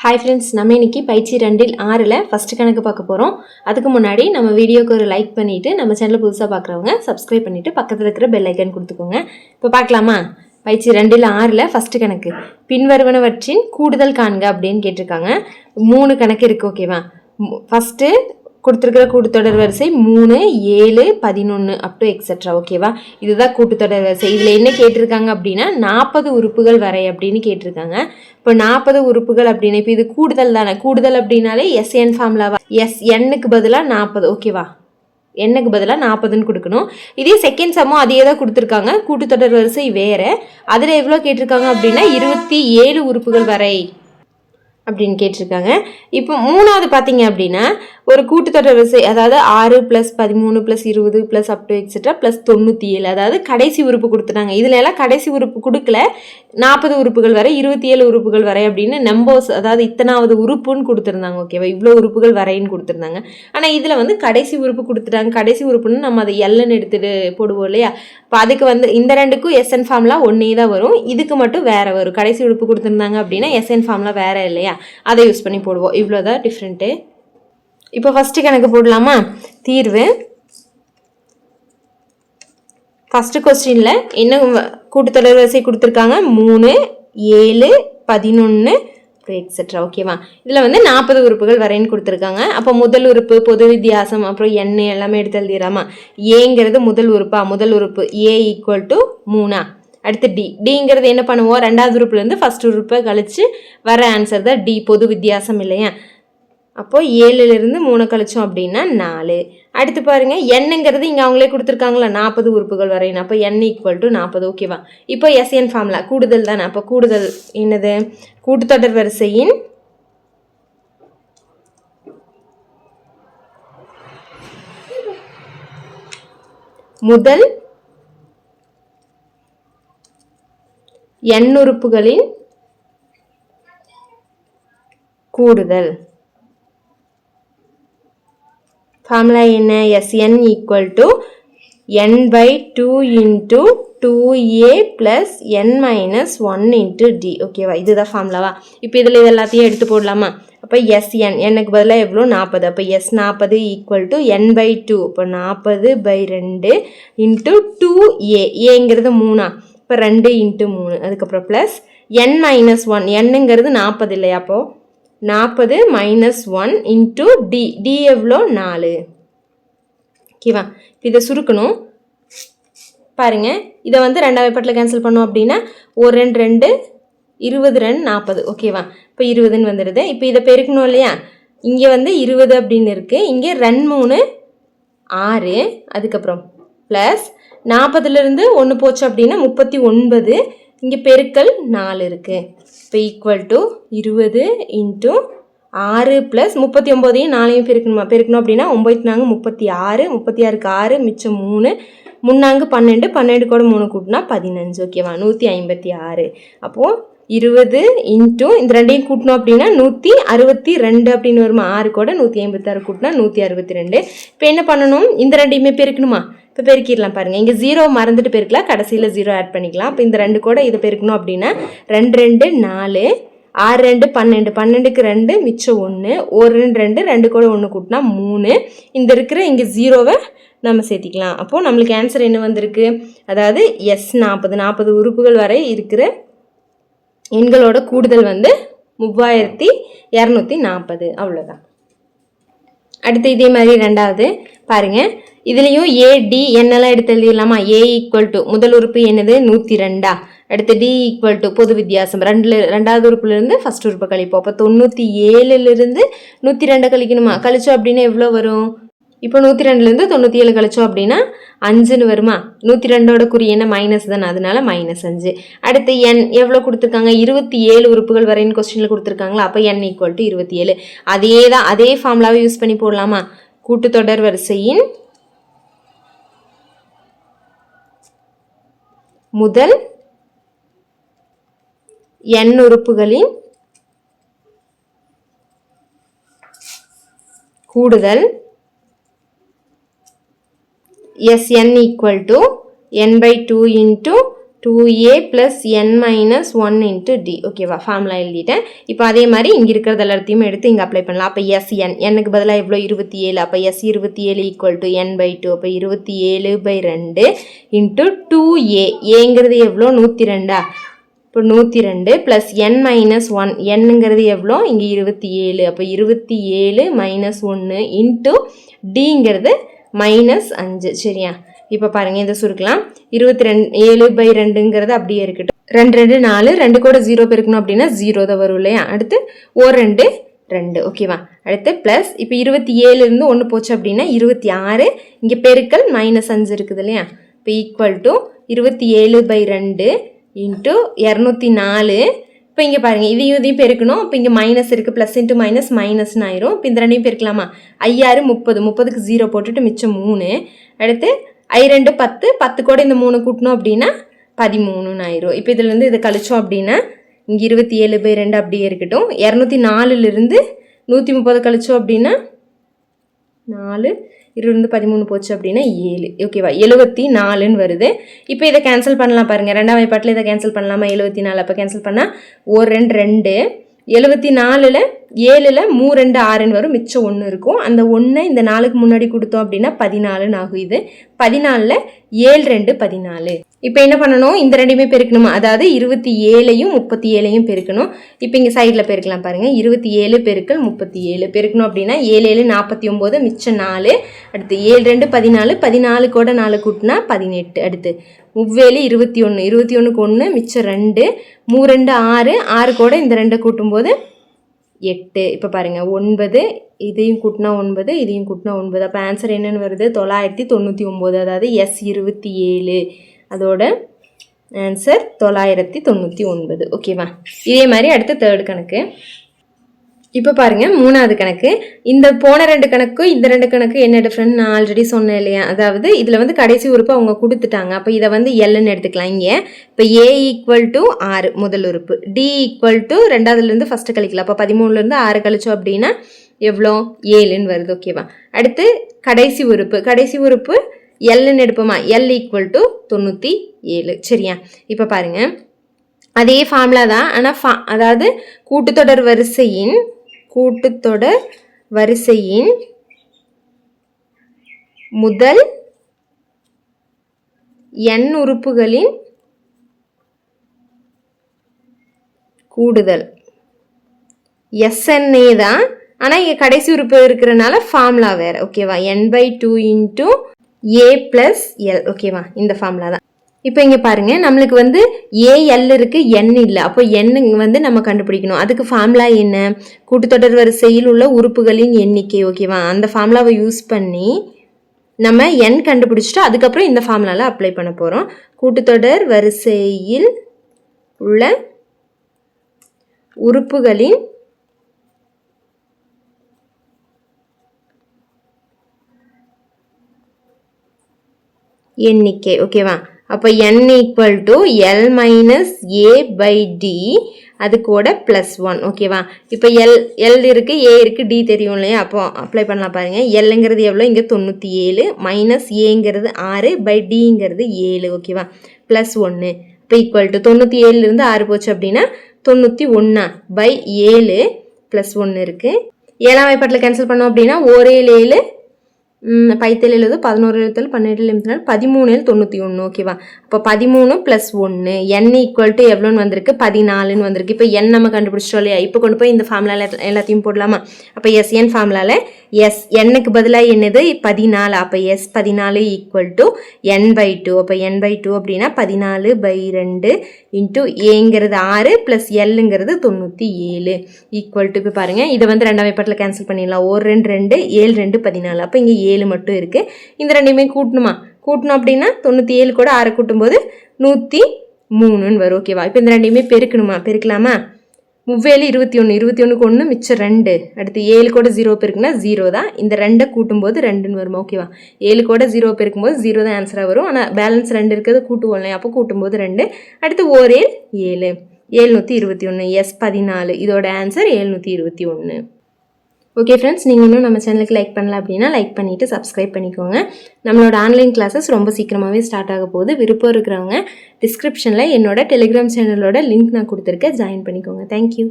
Hi friends, நம்ம இன்னைக்கு பயிற்சி 2 6ல் ஃபஸ்ட்டு கணக்கு பார்க்க போகிறோம். அதுக்கு முன்னாடி நம்ம வீடியோக்கு ஒரு லைக் பண்ணிவிட்டு நம்ம சேனலை புதுசாக பார்க்குறவங்க சப்ஸ்கிரைப் பண்ணிவிட்டு பக்கத்தில் இருக்கிற பெல் ஐக்கன் கொடுத்துக்கோங்க. இப்போ பார்க்கலாமா? பயிற்சி 2 6ல் ஃபஸ்ட்டு கணக்கு பின்வருவனவற்றின் கூடுதல் காண்க அப்படின்னு கேட்டிருக்காங்க. 3 கணக்கு இருக்குது. ஓகேவா? ஃபஸ்ட்டு கொடுத்துருக்கிற கூட்டுத்தொடர் வரிசை 3, 7, 11 அப் டு எக்ஸெட்ரா. ஓகேவா? இதுதான் கூட்டுத்தொடர் வரிசை. இதில் என்ன கேட்டிருக்காங்க அப்படின்னா 40 உறுப்புகள் வரை அப்படின்னு கேட்டிருக்காங்க. இப்போ 40 உறுப்புகள் அப்படின்னு இப்போ இது கூடுதல் தானே. கூடுதல் அப்படின்னாலே எஸ்என் ஃபார்முலாவா, எஸ்என்னுக்கு பதிலாக 40. ஓகேவா? எண்ணுக்கு பதிலாக 40ன்னு கொடுக்கணும். இதே செகண்ட் சம்மும் அதே தான் கொடுத்துருக்காங்க. கூட்டுத்தொடர் வரிசை வேறு. அதில் எவ்வளோ கேட்டிருக்காங்க அப்படின்னா 27 உறுப்புகள் வரை அப்படின்னு கேட்டிருக்காங்க. இப்போ 3வது பார்த்தீங்க அப்படின்னா ஒரு கூட்டுத்தொடர் வரிசை, அதாவது 6 + 13 + 20 + அப் டு எக்ஸெட்ரா + 97, அதாவது கடைசி உறுப்பு கொடுத்துட்டாங்க. இதில் எல்லாம் கடைசி உறுப்பு கொடுக்கல. 40 உறுப்புகள் வரை, 27 உறுப்புகள் வரை அப்படின்னு நம்பர்ஸ், அதாவது இத்தனாவது உறுப்புன்னு கொடுத்துருந்தாங்க. ஓகேவா? இவ்வளோ உறுப்புகள் வரைன்னு கொடுத்துருந்தாங்க. ஆனால் இதில் வந்து கடைசி உறுப்பு கொடுத்துட்டாங்க. கடைசி உறுப்புன்னு நம்ம அதை எல்லுன்னு எடுத்துகிட்டு போடுவோம் இல்லையா? இப்போ அதுக்கு வந்து இந்த ரெண்டுக்கும் எஸ்என் ஃபார்முலா ஒன்றே தான் வரும். இதுக்கு மட்டும் வேறு வரும். கடைசி உறுப்பு கொடுத்துருந்தாங்க அப்படின்னா எஸ்என் ஃபார்முலா வேறு இல்லையா? அதை யூஸ் பண்ணி போடுவோம். இவ்வளோதான் டிஃப்ரெண்ட்டு. இப்போ ஃபஸ்ட்டு கணக்கு போடலாமா? தீர்வு. ஃபஸ்ட்டு கொஸ்டினில் என்ன கூட்டுத்தொடர் வரிசை கொடுத்துருக்காங்க? 3, 7, 11 எக்ஸெட்ரா. ஓகேவா? இதில் வந்து 40 உறுப்புகள் வரைன்னு கொடுத்துருக்காங்க. அப்போ முதல் உறுப்பு, பொது வித்தியாசம், அப்புறம் எண்ணு எல்லாமே எடுத்து எழுதிடாமா? ஏங்கிறது முதல் உறுப்பா? முதல் உறுப்பு A = 3. அடுத்து டிங்கிறது என்ன பண்ணுவோம்? ரெண்டாவது உறுப்புலேருந்து ஃபஸ்ட் உறுப்பை கழிச்சு வர ஆன்சர் தான் டி, பொது வித்தியாசம் இல்லையா? அப்போது 7லிருந்து 3 கழிச்சோம் அப்படின்னா 4. அடுத்து பாருங்கள், எண்ணுங்கிறது இங்கே அவங்களே கொடுத்துருக்காங்களா? 40 உறுப்புகள் வரையணும். அப்போ n = 40. ஓகேவா? இப்போ எஸ்என் ஃபார்முலா கூடுதல் தானே. அப்போ கூடுதல் என்னது? கூட்டுத்தொடர் வரிசையின் முதல் n உறுப்புகளின் கூடுதல். ஃபார்முலா என்ன? Sn = n/2 × 2a + n - 1 × d. ஓகேவா? இதுதான் ஃபார்முலாவா? இப்போ இதில் இது எல்லாத்தையும் எடுத்து போடலாமா? அப்போ Sn எனக்கு பதிலாக எவ்வளோ? 40. அப்போ S40 = n/2. இப்போ 40/2 × 2a. ஏங்கிறது 3. இப்போ 2 × 3. அதுக்கப்புறம் ப்ளஸ் n - 1. என்னங்கிறது 40 இல்லையா? அப்போது 40 - 1 × d. d எவ்வளோ? 4. ஓகேவா? இதை சுருக்கணும். பாருங்க, இதை வந்து ரெண்டாவது பட்டில் கேன்சல் பண்ணோம் அப்படின்னா 1 2 2 20 2 40. ஓகேவா? இப்போ 20ன்னு வந்துடுது. இப்போ இதை பெருக்கணும் இல்லையா? இங்கே வந்து 20 அப்படின்னு இருக்குது. இங்கே 2 3 6. அதுக்கப்புறம் ப்ளஸ் 40லிருந்து 1 போச்சு அப்படின்னா 39. இங்கே பெருக்கல் 4 இருக்குது. இப்போ = 20 × 6 + 39 4 பெருக்கணும் அப்படின்னா 9 36, 36க்கு 6 மிச்சம் 3, 3 12, 12 கூட 3 கூட்டினா 15. ஓகேவா? 156. அப்போது 20 × இந்த ரெண்டையும் கூட்டணும் அப்படின்னா 162 அப்படின்னு வருமா? 6 கூட 156 கூட்டினா 162. இப்போ என்ன பண்ணணும்? இந்த ரெண்டையுமே பெருக்கணுமா? இப்போ பெருக்கிடலாம். பாருங்கள், இங்கே 0 மறந்துட்டு பெருக்கலாம், கடைசியில் 0 ஆட் பண்ணிக்கலாம். இப்போ இந்த 2 கூட இதை பெருக்கணும் அப்படின்னா 2 2 4, 6 2 12, 12க்கு 2 மிச்சம் 1, 1 2 2 கூட 1 கூட்டினா 3. இந்த இருக்கிற இங்கே 0வை நம்ம சேர்த்திக்கலாம். அப்போது நம்மளுக்கு ஆன்சர் என்ன வந்திருக்கு? அதாவது S40, 40 உறுப்புகள் வரை இருக்கிற எண்களோட கூடுதல் வந்து 3240. அவ்வளோதான். அடுத்து இதே மாதிரி ரெண்டாவது பாருங்கள். இதுலேயும் AD என்னெல்லாம் எடுத்து எழுதிடலாமா? A = முதல் உறுப்பு என்னது? 102. அடுத்து D = பொது வித்தியாசம். ரெண்டாவது உறுப்புலேருந்து ஃபஸ்ட் உறுப்பை கழிப்போம். அப்போ 97லிருந்து 102 கழிக்கணுமா? கழிச்சோம் அப்படின்னா எவ்வளோ வரும்? இப்போ 102லேருந்து 97 கழிச்சோம் அப்படின்னா 5ன்னு வருமா? 102ஓட குறி என்ன? மைனஸ் தானே, அதனால -5. அடுத்து n எவ்வளோ கொடுத்துருக்காங்க? 27 உறுப்புகள் வரைன்னு கொஸ்டினில் கொடுத்துருக்காங்களா? அப்போ n = 27. அதே தான், அதே ஃபார்முலாவை யூஸ் பண்ணி போடலாமா? கூட்டுத்தொடர் வரிசையின் முதல் n உறுப்புகளின் கூடுதல் Sn = n/2 × 2a plus n minus 1 into d. ஓகேவா, ஃபார்முலா எழுதிட்டேன். இப்போ அதே மாதிரி இங்கே இருக்கிறது எல்லாத்தையும் எடுத்து இங்கே அப்ளை பண்ணலாம். அப்போ sn, n-க்கு பதிலாக எவ்வளோ 27, அப்போ s27 equal to n/2, அப்போ 27/2 into 2a, ஏங்கிறது எவ்வளோ 102, இப்போ 102 plus n minus 1, n-ங்கிறது எவ்வளோ இங்கே 27, அப்போ 27 minus 1 into d-ங்கிறது -5. சரியா, இப்போ பாருங்க இதை சுருக்கலாம். 27/2ங்கிறது அப்படியே இருக்கட்டும். 2 2 4, 2 கூட 0 பெருக்கணும் அப்படின்னா 0 தான் வரும் இல்லையா. அடுத்து 2 2, ஓகேவா. அடுத்து ப்ளஸ், இப்போ 27லேருந்து 1 போச்சு அப்படின்னா 26, இங்கே பெருக்கல் -5 இருக்குது இல்லையா. இப்போ ஈக்குவல் டு 27/2 இன்ட்டு 204. இப்போ இங்கே பாருங்கள், இதையும் பெருக்கணும். இப்போ இங்கே மைனஸ் இருக்குது, ப்ளஸ் இன்ட்டு மைனஸ் மைனஸ்னு ஆயிரும். இப்போ இந்த ரெண்டையும் பெருக்கலாமா, 5 6 30, 30க்கு 0 போட்டுட்டு மிச்சம் 3. அடுத்து I2 10, 10 கூட இந்த 3 கூட்டணும் அப்படின்னா 13ன்னு ஆயிரும். இப்போ இதுலேருந்து இதை கழிச்சோம் அப்படின்னா இங்கே 27/2 அப்படியே இருக்கட்டும். 204லிருந்து 130 கழிச்சோம் அப்படின்னா 4, 20 13 போச்சு அப்படின்னா 7. ஓகேவா, 74ன்னு வருது. இப்போ இதை கேன்சல் பண்ணலாம் பாருங்கள். 2ஆம் வாய்ப்பாட்டில் இதை கேன்சல் பண்ணலாமா, 74. அப்போ கேன்சல் பண்ணால் 1 2 74ல் 7ல் 3 2 6ன்னு வரும், மிச்சம் 1 இருக்கும். அந்த 1 இந்த 4க்கு முன்னாடி கொடுத்தோம் அப்படின்னா 14ன்னு ஆகும். இது 14ல் 7 2 14. இப்போ என்ன பண்ணணும், இந்த ரெண்டையுமே பெருக்கணுமா, அதாவது 27ஐயும் 37ஐயும் பெருக்கணும். இப்போ இங்கே சைடில் பெருக்கலாம் பாருங்கள். 27 பெருக்கல் 37 பெருக்கணும் அப்படின்னா 7 7 49, மிச்சம் 4. அடுத்து 7 2 14, 14 கூட 4 கூட்டினா 18. அடுத்து 7 21, 21க்கு 1, மிச்சம் 2, 3 2 6, 6 கூட இந்த 2 கூட்டும்போது 8. இப்போ பாருங்கள் 9, இதையும் கூட்டினா 9, இதையும் கூட்டினா 9. அப்போ ஆன்சர் என்னென்னு வருது, 999. அதாவது S27, அதோட ஆன்சர் 999. ஓகேவா. இதே மாதிரி அடுத்து தேர்டு கணக்கு. இப்போ பாருங்கள் 3வது கணக்கு. இந்த போன 2 கணக்கு இந்த 2 கணக்கு என்ன டிஃப்ரெண்ட் நான் ஆல்ரெடி சொன்னேன் இல்லையா. அதாவது இதில் வந்து கடைசி உறுப்பு அவங்க கொடுத்துட்டாங்க. அப்போ இதை வந்து எல்லுன்னு எடுத்துக்கலாம் இங்கே. இப்போ A ஈக்குவல் டு 6 முதல் உறுப்பு, D ஈக்குவல் டு 2வதுலேருந்து ஃபஸ்ட்டு கழிக்கலாம். அப்போ 13லேருந்து 6 கழிச்சோம் அப்படின்னா எவ்வளோ 7ன்னு வருது. ஓகேவா. அடுத்து கடைசி உறுப்பு எல்லுன்னு எடுப்போமா, L ஈக்குவல் டு 97. சரியா. இப்போ பாருங்கள் அதே ஃபார்முலா தான், ஆனால் அதாவது கூட்டுத்தொடர் வரிசையின் முதல் n உறுப்புகளின் கூடுதல் SNA தான். ஆனால் இங்கே கடைசி உறுப்பு இருக்கிறனால ஃபார்முலா வேறு. ஓகேவா, n/2 இன்ட்டு A + L. ஓகேவா, இந்த ஃபார்முலா தான். இப்போ இங்கே பாருங்கள், நம்மளுக்கு வந்து AL இருக்குது, N இல்லை. அப்போ N வந்து நம்ம கண்டுபிடிக்கணும். அதுக்கு ஃபார்முலா என்ன, கூட்டுத்தொடர் வரிசையில் உள்ள உறுப்புகளின் எண்ணிக்கை. ஓகேவா, அந்த ஃபார்முலாவை யூஸ் பண்ணி நம்ம N கண்டுபிடிச்சிட்டு அதுக்கப்புறம் இந்த ஃபார்முலாவில் அப்ளை பண்ண போகிறோம். கூட்டுத்தொடர் வரிசையில் உள்ள உறுப்புகளின் எண்ணிக்கை. ஓகேவா. அப்போ n equal to L - A/D, அது கூட +1. ஓகேவா. இப்போ L இருக்குது, A இருக்குது, D தெரியும் இல்லையா. அப்போ அப்ளை பண்ணலாம் பாருங்கள். Lங்கிறது எவ்வளோ இங்கே 97, -Aங்கிறது 6/Dங்கிறது 7. ஓகேவா, +1. இப்போ ஈக்குவல் டு 97லேருந்து 6 போச்சு அப்படின்னா 91/7 +1 இருக்குது. 7ஆம் வாய்ப்பாட்டில் கேன்சல் பண்ணோம் அப்படின்னா 1 7 7, 10 எழுது 11 எழுத்தல் 12 எழுத்தினால் 13 91. ஓகேவா. அப்போ 13 + 1, n ஈக்குவல் டு எவ்வளோன்னு வந்திருக்கு, 14ன்னு வந்திருக்கு. இப்போ n நம்ம கண்டுபிடிச்சிட்டோம் இல்லையா. இப்போ கொண்டு போய் இந்த ஃபார்முலாவில் எல்லாத்தையும் போடலாமா. அப்போ SN ஃபார்முலாவில் n-க்கு பதிலாக என்னது 14. அப்போ S14 ஈக்குவல் டு n/2. அப்போ n/2 அப்படின்னா 14/2 இன்ட்டு Aங்கிறது 6 + Lங்கிறது 97 ஈக்குவல் டு. இப்போ பாருங்கள், இதை வந்து 2ஆம் வாய்ப்பாட்டில் கேன்சல் பண்ணிடலாம். 1 2 2, 7 2 14. அப்போ இங்கே 7 மட்டும் இருக்குது. இந்த ரெண்டையுமே கூட்டணும் அப்படின்னா 97 கூட 6 கூட்டும்போது 103ன்னு வரும். ஓகேவா. இப்போ இந்த ரெண்டையுமே பெருக்கலாமா. 7 21, 21க்கு 1, மிச்சம் 2. அடுத்து 7 கூட 0 பெருக்குன்னா 0 தான். இந்த 2 கூட்டும்போது 2ன்னு வருமா. ஓகேவா. 7 கூட 0 பெருக்கும்போது 0 தான் ஆன்சராக வரும். ஆனால் பேலன்ஸ் 2 இருக்கிறது கூட்டுவோம் இல்லையா. அப்போ கூட்டும்போது 2. அடுத்து 1 7, 721. S14, இதோட ஆன்சர் 721. ஓகே ஃப்ரெண்ட்ஸ், நீங்கள் இன்னும் நம்ம சேனலுக்கு லைக் பண்ணல அப்படின்னா லைக் பண்ணிவிட்டு சப்ஸ்கிரைப் பண்ணிக்கோங்க. நம்மளோட ஆன்லைன் கிளாஸஸ் ரொம்ப சீக்கிரமாகவே ஸ்டார்ட் ஆக போகுது. விருப்பம் இருக்கிறவங்க டிஸ்கிரிப்ஷனில் என்னோட டெலிகிராம் சேனலோட லிங்க் நான் கொடுத்துருக்கேன், ஜாயின் பண்ணிக்கோங்க. தேங்க்யூ.